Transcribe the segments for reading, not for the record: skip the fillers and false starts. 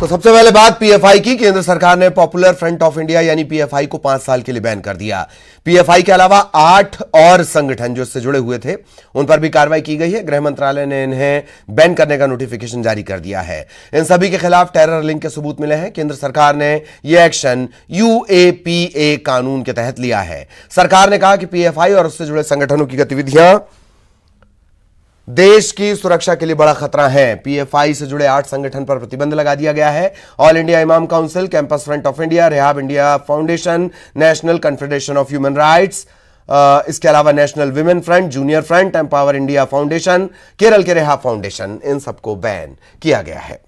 तो सबसे पहले बात पीएफआई की। केंद्र सरकार ने पॉपुलर फ्रंट ऑफ इंडिया यानी पीएफआई को 5 साल के लिए बैन कर दिया। पीएफआई के अलावा 8 और संगठन जो इससे जुड़े हुए थे उन पर भी कार्रवाई की गई है। गृह मंत्रालय ने इन्हें बैन करने का नोटिफिकेशन जारी कर दिया है। इन सभी के खिलाफ टेरर लिंक के सबूत मिले हैं। केंद्र सरकार ने यह एक्शन यूएपीए कानून के तहत लिया है। सरकार ने कहा कि पीएफआई और उससे जुड़े संगठनों की गतिविधियां देश की सुरक्षा के लिए बड़ा खतरा है। पीएफआई से जुड़े 8 संगठन पर प्रतिबंध लगा दिया गया है। ऑल इंडिया इमाम council, campus front of India, rehab India foundation, national confederation of human rights, इसके अलावा national women front, junior front, empower India foundation, Kerala के रिहाब फाउंडेशन, इन सबको बैन किया गया है।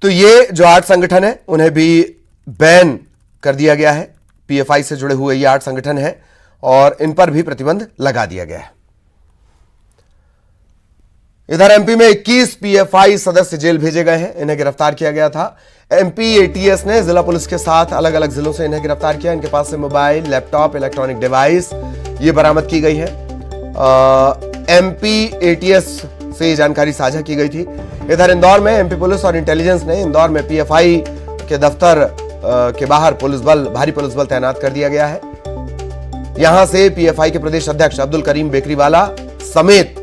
तो ये जो 8 संगठन है उन्हें भी बैन कर दिया गया है। पीएफआई से जुड़े हुए ये 8 संगठन हैं और इन पर भी प्रतिबंध लगा दिया गया है। इधर एमपी में 21 पीएफआई सदस्य जेल भेजे गए हैं। इन्हें गिरफ्तार किया गया था। एमपी एटीएस ने जिला पुलिस के साथ अलग अलग जिलों से इन्हें गिरफ्तार किया। इनके पास से मोबाइल, लैपटॉप, इलेक्ट्रॉनिक डिवाइस ये बरामद की गई है। एमपी एटीएस से ये जानकारी साझा की गई थी। इधर इंदौर में एमपी पुलिस और इंटेलिजेंस ने इंदौर में पीएफआई के दफ्तर के बाहर भारी पुलिस बल तैनात कर दिया गया है। यहां से पीएफआई के प्रदेश अध्यक्ष अब्दुल करीम बेकरीवाला समेत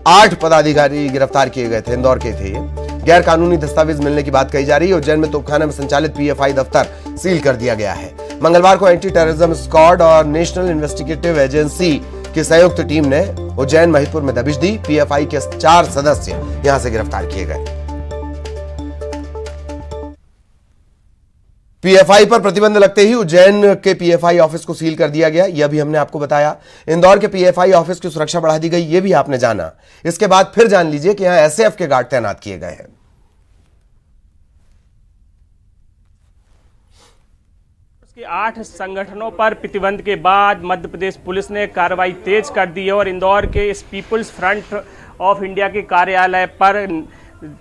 8 पदाधिकारी गिरफ्तार किए गए थे। इंदौर के थे ये। गैर कानूनी दस्तावेज मिलने की बात कही जा रही है। उज्जैन में तोपखाना में संचालित पीएफआई दफ्तर सील कर दिया गया है। मंगलवार को एंटी टेररिज्म स्क्वाड और नेशनल इन्वेस्टिगेटिव एजेंसी की संयुक्त टीम ने उज्जैन महिदपुर में दबिश दी। पीएफआई के 4 सदस्य यहां से गिरफ्तार किए गए। पीएफआई पर प्रतिबंध लगते ही उज्जैन के पीएफआई ऑफिस को सील कर दिया गया। यह भी हमने आपको बताया। इंदौर के पीएफआई ऑफिस की सुरक्षा बढ़ा दी गई, यह भी आपने जाना। इसके बाद फिर जान लीजिए कि यहां एसएएफ के गार्ड तैनात किए गए हैं। के 8 संगठनों पर प्रतिबंध के बाद मध्य प्रदेश पुलिस ने कार्रवाई तेज कर दी है और इंदौर के इस पीपुल्स फ्रंट ऑफ इंडिया के कार्यालय पर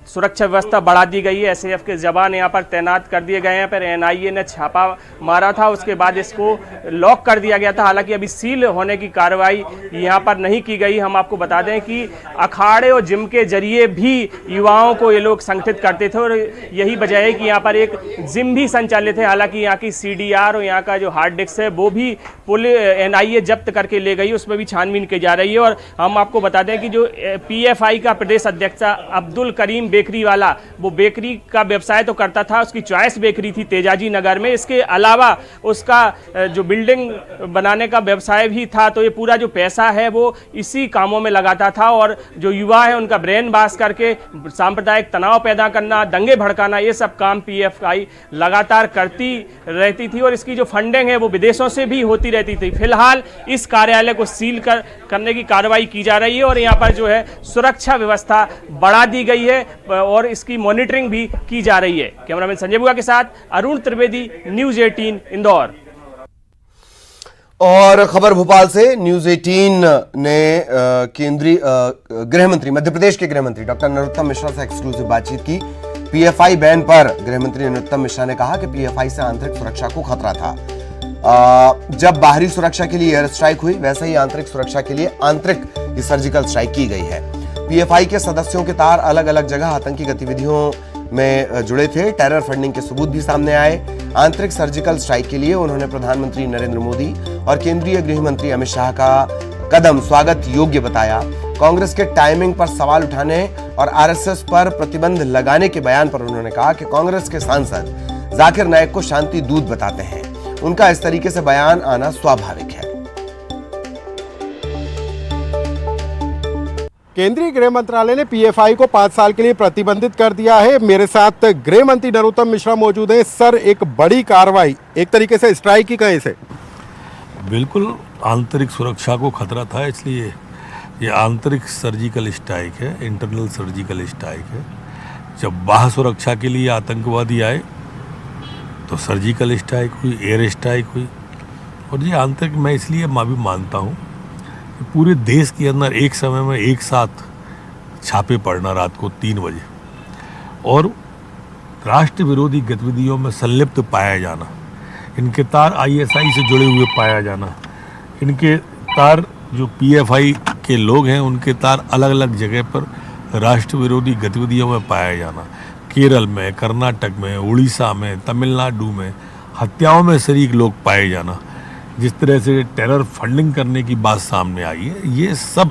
सुरक्षा व्यवस्था बढ़ा दी गई है। एसएएफ के जवान यहाँ पर तैनात कर दिए गए हैं। पर एनआईए ने छापा मारा था, उसके बाद इसको लॉक कर दिया गया था। हालांकि अभी सील होने की कार्रवाई यहाँ पर नहीं की गई। हम आपको बता दें कि अखाड़े और जिम के जरिए भी युवाओं को ये लोग संगठित करते थे और यही वजह है कि यहाँ पर एक जिम भी संचालित है। हालांकि यहाँ की सीडीआर और यहाँ का जो हार्ड डिस्क है वो भी एनआईए जब्त करके ले गई, उसमें भी छानबीन की जा रही है। और हम आपको बता दें कि जो पीएफआई का प्रदेश अध्यक्ष अब्दुल करीम बेकरीवाला, वो बेकरी का व्यवसाय तो करता था। उसकी चॉइस बेकरी थी तेजाजी नगर में। इसके अलावा उसका जो बिल्डिंग बनाने का व्यवसाय भी था। तो ये पूरा जो पैसा है वो इसी कामों में लगाता था और जो युवा है उनका ब्रेन वॉश करके सांप्रदायिक तनाव पैदा करना, दंगे भड़काना, ये सब काम पीएफआई लगातार करती रहती थी। और इसकी जो फंडिंग है वो विदेशों से भी होती रहती थी। फिलहाल इस कार्यालय को सील करने की कार्रवाई की जा रही है और यहाँ पर जो है सुरक्षा व्यवस्था बढ़ा दी गई है और इसकी मॉनिटरिंग भी की जा रही है। कैमरामैन संजय बुआ के साथ अरुण त्रिवेदी, न्यूज़ 18 इंदौर। और खबर भोपाल से, न्यूज़ 18 ने केंद्रीय गृह मंत्री, मध्य प्रदेश के गृह मंत्री डॉक्टर नरोत्तम मिश्रा से एक्सक्लूसिव बातचीत की। पीएफआई बैन पर गृह मंत्री नरोत्तम मिश्रा ने कहा कि पीएफआई से आंतरिक सुरक्षा को खतरा था। जब बाहरी सुरक्षा के लिए एयर स्ट्राइक हुई, वैसे ही आंतरिक सुरक्षा के लिए आंतरिक सर्जिकल स्ट्राइक की गई है। पीएफआई के सदस्यों के तार अलग अलग जगह आतंकी गतिविधियों में जुड़े थे। टेरर फंडिंग के सबूत भी सामने आए। आंतरिक सर्जिकल स्ट्राइक के लिए उन्होंने प्रधानमंत्री नरेंद्र मोदी और केंद्रीय गृह मंत्री अमित शाह का कदम स्वागत योग्य बताया। कांग्रेस के टाइमिंग पर सवाल उठाने और आरएसएस पर प्रतिबंध लगाने के बयान पर उन्होंने कहा कि कांग्रेस के सांसद जाकिर नाइक को शांति दूत बताते हैं। उनका इस तरीके से बयान आना स्वाभाविक है। केंद्रीय गृह मंत्रालय ने पीएफआई को 5 साल के लिए प्रतिबंधित कर दिया है। मेरे साथ गृह मंत्री नरोत्तम मिश्रा मौजूद हैं। सर, एक बड़ी कार्रवाई, एक तरीके से स्ट्राइक ही कहें इसे। बिल्कुल आंतरिक सुरक्षा को खतरा था, इसलिए ये आंतरिक सर्जिकल स्ट्राइक है, इंटरनल सर्जिकल स्ट्राइक है। जब बाह्य सुरक्षा के लिए आतंकवादी आए तो सर्जिकल स्ट्राइक हुई, एयर स्ट्राइक हुई। और ये आंतरिक मैं इसलिए भी मानता हूँ, पूरे देश के अंदर एक समय में एक साथ छापे पड़ना रात को 3 बजे और राष्ट्र विरोधी गतिविधियों में संलिप्त पाया जाना, इनके तार आईएसआई से जुड़े हुए पाया जाना, इनके तार जो पीएफआई के लोग हैं उनके तार अलग अलग जगह पर राष्ट्र विरोधी गतिविधियों में पाया जाना, केरल में, कर्नाटक में, उड़ीसा में, तमिलनाडु में हत्याओं में शरीक लोग पाए जाना, जिस तरह से टेरर फंडिंग करने की बात सामने आई है, ये सब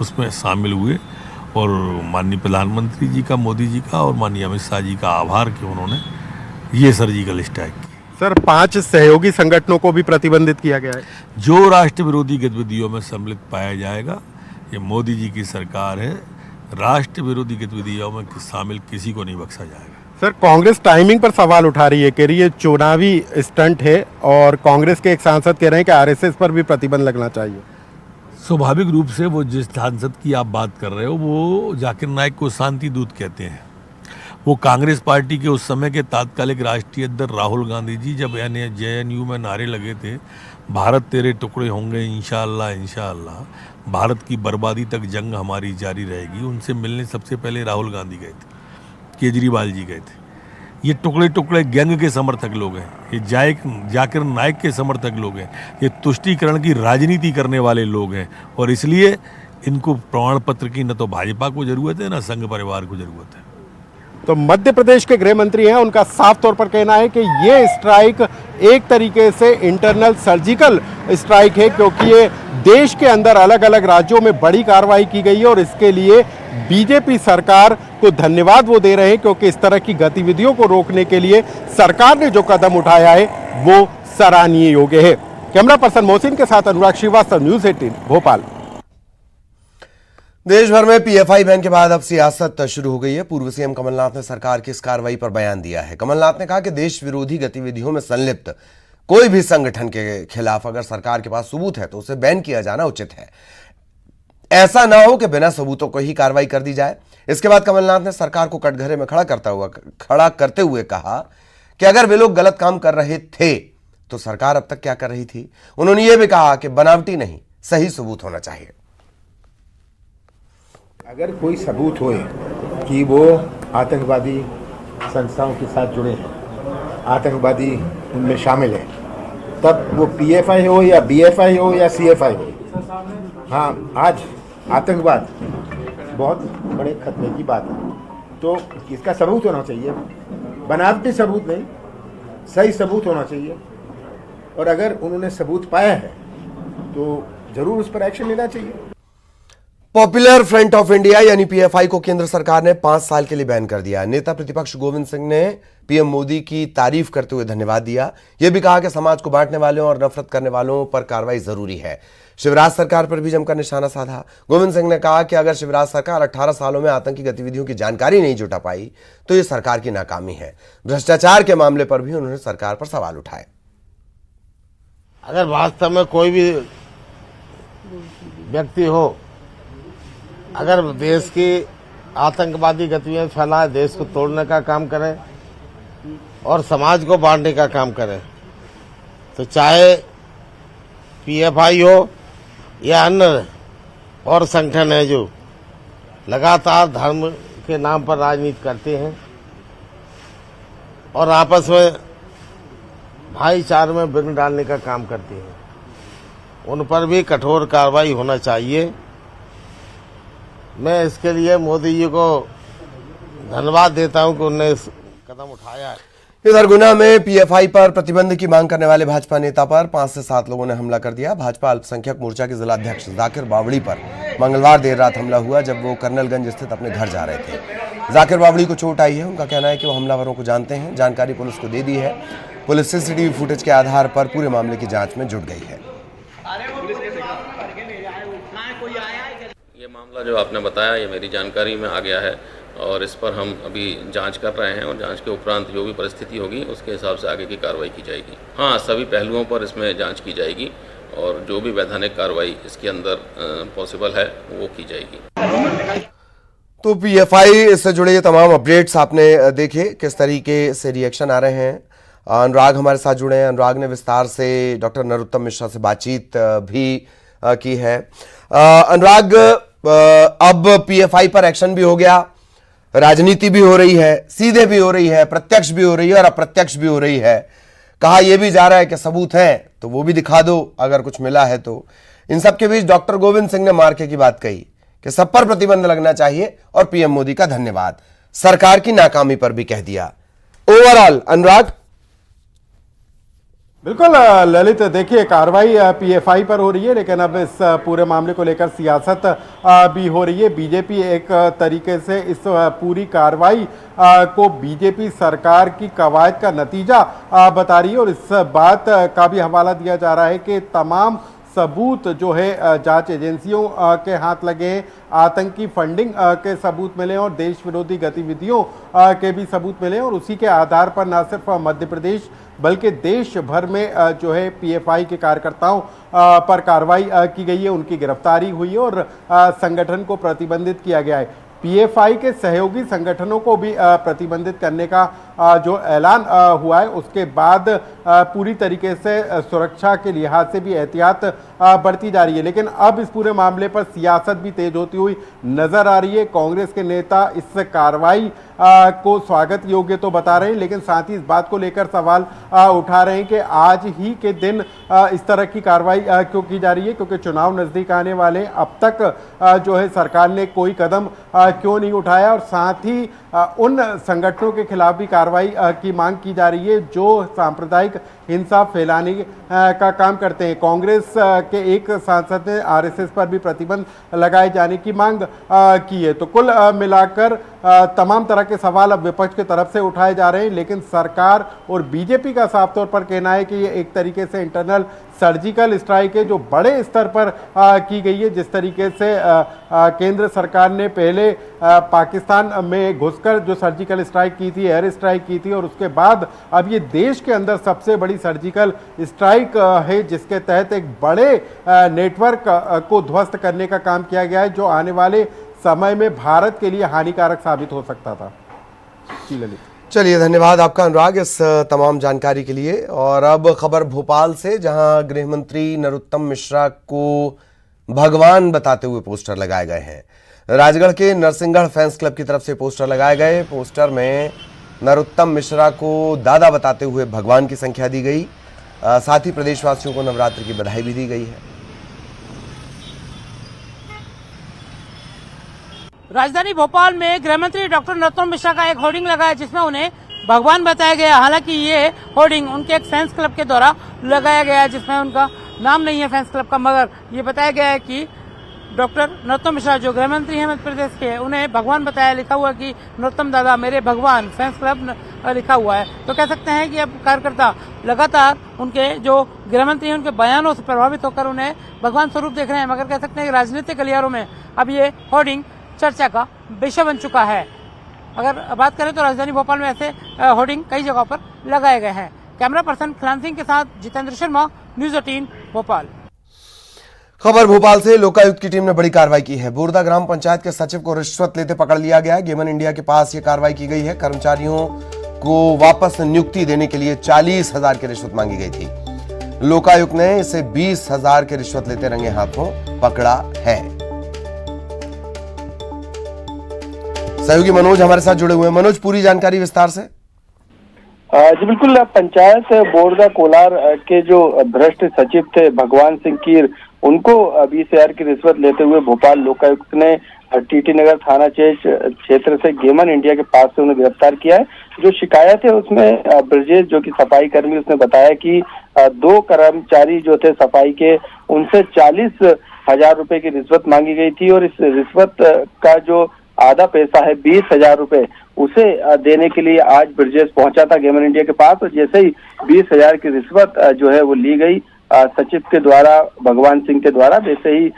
उसमें शामिल हुए। और माननीय प्रधानमंत्री जी का, मोदी जी का और माननीय अमित शाह जी का आभार कि उन्होंने ये सर्जिकल स्ट्राइक की। सर 5 सहयोगी संगठनों को भी प्रतिबंधित किया गया है। जो राष्ट्र विरोधी गतिविधियों में सम्मिलित पाया जाएगा, ये मोदी जी की सरकार है, राष्ट्र विरोधी गतिविधियों में शामिल किसी को नहीं बख्शा जाएगा। सर कांग्रेस टाइमिंग पर सवाल उठा रही है, कह रही है चुनावी स्टंट है, और कांग्रेस के एक सांसद कह रहे हैं कि आरएसएस पर भी प्रतिबंध लगना चाहिए। स्वाभाविक रूप से वो जिस सांसद की आप बात कर रहे हो वो जाकिर नाइक को शांति दूत कहते हैं। वो कांग्रेस पार्टी के उस समय के तात्कालिक राष्ट्रीय अध्यक्ष राहुल गांधी जी जब जेएनयू में नारे लगे थे, भारत तेरे टुकड़े होंगे इंशाअल्लाह इंशाअल्लाह, भारत की बर्बादी तक जंग हमारी जारी रहेगी, उनसे मिलने सबसे पहले राहुल गांधी गए थे, केजरीवाल जी गए थे। ये टुकड़े टुकड़े गैंग के समर्थक लोग हैं, ये जाकिर नाइक के समर्थक लोग हैं, ये तुष्टीकरण की राजनीति करने वाले लोग हैं, और इसलिए इनको प्रमाण पत्र की न तो भाजपा को जरूरत है न संघ परिवार को जरूरत है। तो मध्य प्रदेश के गृह मंत्री हैं, उनका साफ तौर पर कहना है कि ये स्ट्राइक एक तरीके से इंटरनल सर्जिकल स्ट्राइक है, क्योंकि ये देश के अंदर अलग अलग राज्यों में बड़ी कार्रवाई की गई है, और इसके लिए बीजेपी सरकार को धन्यवाद वो दे रहे हैं, क्योंकि इस तरह की गतिविधियों को रोकने के लिए सरकार ने जो कदम उठाया है वो सराहनीय योग्य है। कैमरा पर्सन मोहसिन के साथ अनुराग श्रीवास्तव, न्यूज़ 18 भोपाल। देश भर में पीएफआई बैन के बाद अब सियासत शुरू हो गई है। पूर्व सीएम कमलनाथ ने सरकार की इस कार्रवाई पर बयान दिया है। कमलनाथ ने कहा कि देश विरोधी गतिविधियों में संलिप्त कोई भी संगठन के खिलाफ अगर सरकार के पास सबूत है तो उसे बैन किया जाना उचित है। ऐसा ना हो कि बिना सबूतों को ही कार्रवाई कर दी जाए। इसके बाद कमलनाथ ने सरकार को कटघरे में खड़ा करते हुए कहा कि अगर वे लोग गलत काम कर रहे थे तो सरकार अब तक क्या कर रही थी। उन्होंने यह भी कहा कि बनावटी नहीं, सही सबूत होना चाहिए। अगर कोई सबूत होए कि वो आतंकवादी संस्थाओं के साथ जुड़े हैं, आतंकवादी उनमें शामिल है, तब वो पीएफआई हो या बीएफआई हो या सीएफआई हो, हाँ आज आतंकवाद बहुत बड़े खतरे की बात है। तो इसका सबूत होना चाहिए, बनावटी सबूत नहीं, सही सबूत होना चाहिए। और अगर उन्होंने सबूत पाया है तो जरूर उस पर एक्शन लेना चाहिए। पॉपुलर फ्रंट ऑफ इंडिया यानी पीएफआई को केंद्र सरकार ने 5 साल के लिए बैन कर दिया। नेता प्रतिपक्ष गोविंद सिंह ने पीएम मोदी की तारीफ करते हुए धन्यवाद दिया। यह भी कहा कि समाज को बांटने वालों और नफरत करने वालों पर कार्रवाई जरूरी है। शिवराज सरकार पर भी जमकर निशाना साधा। गोविंद सिंह ने कहा कि अगर शिवराज सरकार 18 सालों में आतंकी गतिविधियों की जानकारी नहीं जुटा पाई तो यह सरकार की नाकामी है। भ्रष्टाचार के मामले पर भी उन्होंने सरकार पर सवाल उठाए। अगर वास्तव में कोई भी व्यक्ति हो, अगर देश की आतंकवादी गतिविधियां फैलाए, देश को तोड़ने का काम करे और समाज को बांटने का काम करे, तो चाहे पीएफआई हो या अन्य और संगठन है जो लगातार धर्म के नाम पर राजनीति करते हैं और आपस में भाईचारे में विघ्न डालने का काम करते हैं, उन पर भी कठोर कार्रवाई होना चाहिए। मैं इसके लिए मोदी जी को धन्यवाद देता हूं कि उन्होंने इस कदम उठाया है। इधर गुना में पीएफआई पर प्रतिबंध की मांग करने वाले भाजपा नेता पर 5 से 7 लोगों ने हमला कर दिया। भाजपा अल्पसंख्यक मोर्चा के जिलाध्यक्ष जाकिर बावड़ी पर मंगलवार देर रात हमला हुआ जब वो कर्नलगंज स्थित अपने घर जा रहे थे। जाकिर बावड़ी को चोट आई है। उनका कहना है कि वो हमलावरों को जानते हैं, जानकारी पुलिस को दे दी है। पुलिस सीसीटीवी फुटेज के आधार पर पूरे मामले की जांच में जुट गई है। ये मामला जो आपने बताया ये मेरी जानकारी में आ गया है और इस पर हम अभी जांच कर रहे हैं और जांच के उपरांत जो भी परिस्थिति होगी उसके हिसाब से आगे की कार्रवाई की जाएगी। हाँ, सभी पहलुओं पर इसमें जांच की जाएगी और जो भी वैधानिक कार्रवाई इसके अंदर पॉसिबल है वो की जाएगी। तो पीएफआई से जुड़े ये तमाम अपडेट्स आपने देखे, किस तरीके से रिएक्शन आ रहे हैं। अनुराग हमारे साथ जुड़े हैं। अनुराग ने विस्तार से डॉक्टर नरोत्तम मिश्रा से बातचीत भी की है। अनुराग, अब पीएफआई पर एक्शन भी हो गया, राजनीति भी हो रही है, सीधे भी हो रही है, प्रत्यक्ष भी हो रही है और अप्रत्यक्ष भी हो रही है। कहा यह भी जा रहा है कि सबूत हैं तो वो भी दिखा दो अगर कुछ मिला है तो। इन सब के बीच डॉक्टर गोविंद सिंह ने मार्के की बात कही कि सब पर प्रतिबंध लगना चाहिए और पीएम मोदी का धन्यवाद, सरकार की नाकामी पर भी कह दिया। ओवरऑल अनुराग, बिल्कुल ललित, देखिए कार्रवाई पीएफआई पर हो रही है, लेकिन अब इस पूरे मामले को लेकर सियासत भी हो रही है। बीजेपी एक तरीके से इस पूरी कार्रवाई को बीजेपी सरकार की कवायद का नतीजा बता रही है और इस बात का भी हवाला दिया जा रहा है कि तमाम सबूत जो है जांच एजेंसियों के हाथ लगे हैं, आतंकी फंडिंग के सबूत मिले और देश विरोधी गतिविधियों के भी सबूत मिले और उसी के आधार पर न सिर्फ मध्य प्रदेश बल्कि देश भर में जो है पीएफआई के कार्यकर्ताओं पर कार्रवाई की गई है, उनकी गिरफ्तारी हुई है और संगठन को प्रतिबंधित किया गया है। पीएफआई के सहयोगी संगठनों को भी प्रतिबंधित करने का जो ऐलान हुआ है, उसके बाद पूरी तरीके से सुरक्षा के लिहाज से भी एहतियात बढ़ती जा रही है। लेकिन अब इस पूरे मामले पर सियासत भी तेज होती हुई नजर आ रही है। कांग्रेस के नेता इस कार्रवाई को स्वागत योग्य तो बता रहे हैं, लेकिन साथ ही इस बात को लेकर सवाल उठा रहे हैं कि आज ही के दिन इस तरह की कार्रवाई क्यों की जा रही है, क्योंकि चुनाव नजदीक आने वाले हैं। अब तक जो है सरकार ने कोई कदम क्यों नहीं उठाया और साथ ही उन संगठनों के खिलाफ भी कार्रवाई की मांग की जा रही है जो सांप्रदायिक हिंसा फैलाने का काम करते हैं। कांग्रेस के एक सांसद ने आरएसएस पर भी प्रतिबंध लगाए जाने की मांग की है। तो कुल मिलाकर तमाम तरह के सवाल अब विपक्ष की तरफ से उठाए जा रहे हैं, लेकिन सरकार और बीजेपी का साफ तौर पर कहना है कि ये एक तरीके से इंटरनल सर्जिकल स्ट्राइक है जो बड़े स्तर पर की गई है। जिस तरीके से केंद्र सरकार ने पहले पाकिस्तान में घुसकर जो सर्जिकल स्ट्राइक की थी, एयर स्ट्राइक की थी, और उसके बाद अब ये देश के अंदर सबसे बड़ी सर्जिकल स्ट्राइक है जिसके तहत एक बड़े नेटवर्क को ध्वस्त करने का काम किया गया है जो आने वाले समय में भारत के लिए हानिकारक साबित हो सकता था। जी ललित, चलिए धन्यवाद आपका अनुराग इस तमाम जानकारी के लिए। और अब खबर भोपाल से, जहां गृह मंत्री नरोत्तम मिश्रा को भगवान बताते हुए पोस्टर लगाए गए हैं। राजगढ़ के नरसिंहगढ़ फैंस क्लब की तरफ से पोस्टर लगाए गए। पोस्टर में नरोत्तम मिश्रा को दादा बताते हुए भगवान की संख्या दी गई। साथ ही प्रदेशवासियों को नवरात्र की बधाई भी दी गई है। राजधानी भोपाल में गृह मंत्री डॉक्टर नरोत्तम मिश्रा का एक होर्डिंग लगा है जिसमें उन्हें भगवान बताया गया। हालांकि ये होर्डिंग उनके एक फैंस क्लब के द्वारा लगाया गया है जिसमें उनका नाम नहीं है फैंस क्लब का, मगर ये बताया गया है कि डॉक्टर नरोत्तम मिश्रा जो गृह मंत्री हैं मध्य प्रदेश के, उन्हें भगवान बताया, लिखा हुआ कि नरोत्तम दादा मेरे भगवान, फैंस क्लब लिखा हुआ है। तो कह सकते हैं कि अब कार्यकर्ता लगातार उनके जो गृह मंत्री हैं उनके बयानों से प्रभावित होकर उन्हें भगवान स्वरूप देख रहे हैं, मगर कह सकते हैं कि राजनीतिक गलियारों में अब ये होर्डिंग चर्चा का विषय बन चुका है। अगर बात करें तो राजधानी भोपाल में ऐसे होर्डिंग कई जगहों पर लगाए गए हैं। कैमरा पर्सन खिलान सिंह के साथ जितेंद्र शर्मा, न्यूज 18 भोपाल। खबर भोपाल से, लोकायुक्त की टीम ने बड़ी कार्रवाई की है। बोरदा ग्राम पंचायत के सचिव को रिश्वत लेते पकड़ लिया गया है। गेमन इंडिया के पास यह कार्रवाई की गई है। कर्मचारियों को वापस नियुक्ति देने के लिए 40,000 की रिश्वत मांगी गई थी। लोकायुक्त ने इसे 20,000 की रिश्वत लेते रंगे हाथों पकड़ा है। सहयोगी मनोज हमारे साथ जुड़े हुए हैं। मनोज, पूरी जानकारी विस्तार से। जी बिल्कुल, पंचायत बोरदा कोलार के जो भ्रष्ट सचिव थे भगवान सिंह कीर, उनको 20,000 की रिश्वत लेते हुए भोपाल लोकायुक्त ने टीटी नगर थाना क्षेत्र से गेमन इंडिया के पास से उन्हें गिरफ्तार किया है। जो शिकायत है उसमें ब्रजेश जो कि सफाई कर्मी, उसने बताया कि 2 कर्मचारी जो थे सफाई के, उनसे 40,000 रुपए की रिश्वत मांगी गई थी और इस रिश्वत का जो आधा पैसा है 20,000 रुपए, उसे देने के लिए आज ब्रजेश पहुंचा था गेमन इंडिया के पास। और जैसे ही 20,000 की रिश्वत जो है वो ली गई सचिव के द्वारा, भगवान सिंह के द्वारा, वैसे ही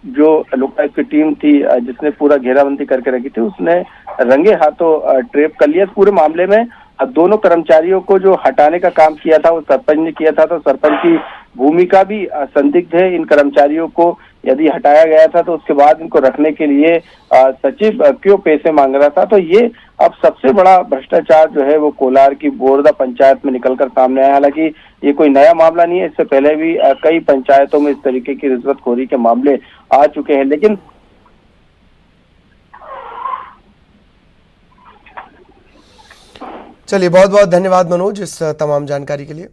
जो लोकायुक्त की टीम थी जिसने पूरा घेराबंदी करके रखी थी, उसने रंगे हाथों ट्रेप कर लिया। पूरे मामले में दोनों कर्मचारियों को जो हटाने का काम किया था वो सरपंच ने किया था, तो सरपंच की भूमिका भी संदिग्ध है। इन कर्मचारियों को यदि हटाया गया था तो उसके बाद इनको रखने के लिए सचिव क्यों पैसे मांग रहा था। तो ये अब सबसे बड़ा भ्रष्टाचार जो है वो कोलार की बोरदा पंचायत में निकलकर सामने आया। हालांकि ये कोई नया मामला नहीं है, इससे पहले भी कई पंचायतों में इस तरीके की रिश्वतखोरी के मामले आ चुके हैं। लेकिन चलिए, बहुत बहुत धन्यवाद मनोज इस तमाम जानकारी के लिए।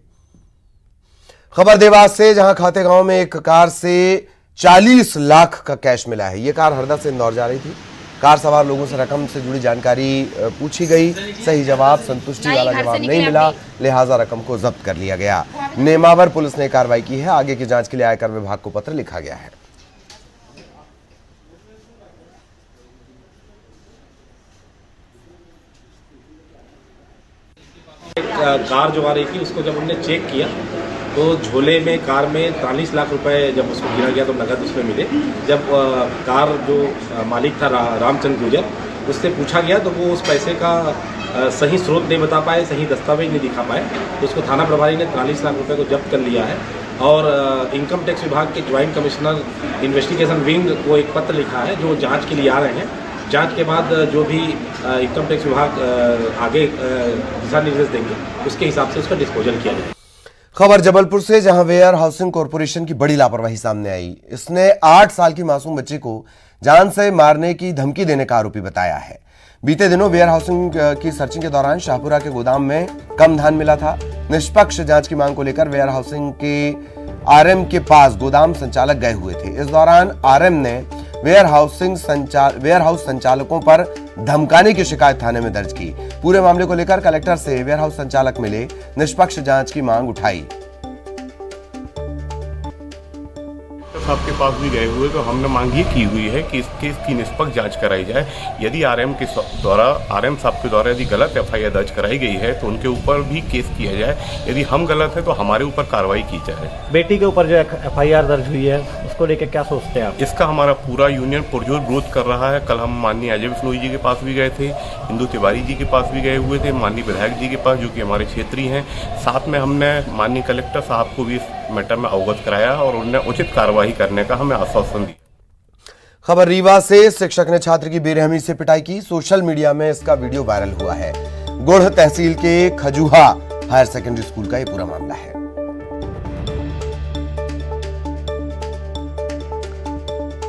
खबर देवास से, जहां खाते गांव में एक कार से 40 लाख का कैश मिला है। यह कार हरदा से इंदौर जा रही थी। कार सवार लोगों से रकम से जुड़ी जानकारी पूछी गई। सही जवाब, संतुष्टि वाला जवाब नहीं मिला, लिहाजा रकम को जब्त कर लिया गया। नेमावर पुलिस ने कार्रवाई की है। आगे की जांच के लिए आयकर विभाग को पत्र लिखा गया है। कार जो आ रही थी उसको जब हमने चेक किया तो झोले में कार में 43 लाख रुपए जब उसको गिरा गया तो नगद उसमें मिले। जब कार जो मालिक था रामचंद्र गुजर, उससे पूछा गया तो वो उस पैसे का सही स्रोत नहीं बता पाए, सही दस्तावेज नहीं दिखा पाए, तो उसको थाना प्रभारी ने 43 लाख रुपए को जब्त कर लिया है। और इनकम टैक्स विभाग के ज्वाइंट कमिश्नर इन्वेस्टिगेशन विंग को एक पत्र लिखा है जो जांच के लिए आ रहे हैं। जांच के बाद जो भी इनकम टैक्स विभाग आगे दिशा निर्देश देंगे उसके हिसाब से उसका डिस्पोजल किया जाए। खबर जबलपुर से, जहां वेयर हाउसिंग कॉरपोरेशन की बड़ी लापरवाही सामने आई। इसने 8 साल की मासूम बच्ची को जान से मारने की धमकी देने का आरोपी बताया है। बीते दिनों वेयर हाउसिंग की सर्चिंग के दौरान शाहपुरा के गोदाम में कम धान मिला था। निष्पक्ष जांच की मांग को लेकर वेयर हाउसिंग के आरएम के पास गोदाम संचालक गए हुए थे। इस दौरान आरएम ने वेयर हाउस संचालकों पर धमकाने की शिकायत थाने में दर्ज की। पूरे मामले को लेकर कलेक्टर से वेयर हाउस संचालक मिले, निष्पक्ष जांच की मांग उठाई। साहब के पास भी गए हुए तो हमने मांग ये की हुई है कि इस केस की निष्पक्ष जांच कराई जाए। यदि आरएम साहब के द्वारा यदि गलत एफआईआर दर्ज कराई गई है तो उनके ऊपर भी केस किया जाए। यदि हम गलत है तो हमारे ऊपर कार्रवाई की जाए। बेटी के ऊपर जो एफआईआर दर्ज हुई है उसको लेकर क्या सोचते हैं आप? इसका हमारा पूरा यूनियन पुरजोर विरोध कर रहा है। कल हम माननीय अजय बिश्नोई जी के पास भी गए थे, इंदू तिवारी जी के पास भी गए हुए थे, माननीय विधायक जी के पास जो कि हमारे क्षेत्रीय हैं। साथ में हमने माननीय कलेक्टर साहब को भी इस मैटर में अवगत कराया और उन्होंने उचित कार्रवाई करने का हमें आश्वासन दिया। खबर रीवा से, शिक्षक ने छात्र की बेरहमी से पिटाई की। सोशल मीडिया में इसका वीडियो वायरल हुआ है। गुढ़ तहसील के खजुहा हायर सेकेंडरी स्कूल का यह पूरा मामला है।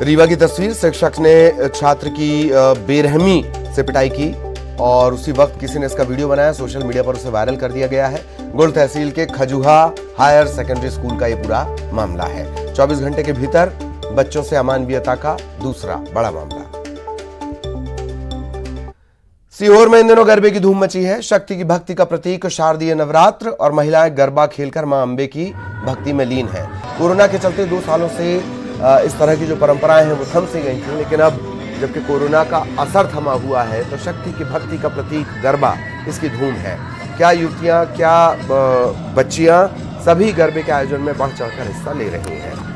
रीवा की तस्वीर, शिक्षक ने छात्र की बेरहमी से पिटाई की और उसी वक्त किसी ने इसका वीडियो बनाया, सोशल मीडिया पर उसे वायरल कर दिया गया है। गुढ़ तहसील के खजुहा हायर सेकेंडरी स्कूल का यह पूरा मामला है। 24 घंटे के भीतर बच्चों से अमानवीयता का दूसरा बड़ा मामला। सीहोर में इन दिनों गरबे की धूम मची है। शक्ति की भक्ति का प्रतीक शारदीय नवरात्र और महिलाएं गरबा खेलकर मां अंबे की भक्ति में लीन है। कोरोना के चलते 2 सालों से इस तरह की जो परंपराएं हैं वो थम सी गई थी, लेकिन अब जबकि कोरोना का असर थमा हुआ है तो शक्ति की भक्ति का प्रतीक गरबा इसकी धूम है। क्या युवतियां, क्या बच्चियां, सभी गरबे के आयोजन में बढ़ चढ़कर हिस्सा ले रही हैं।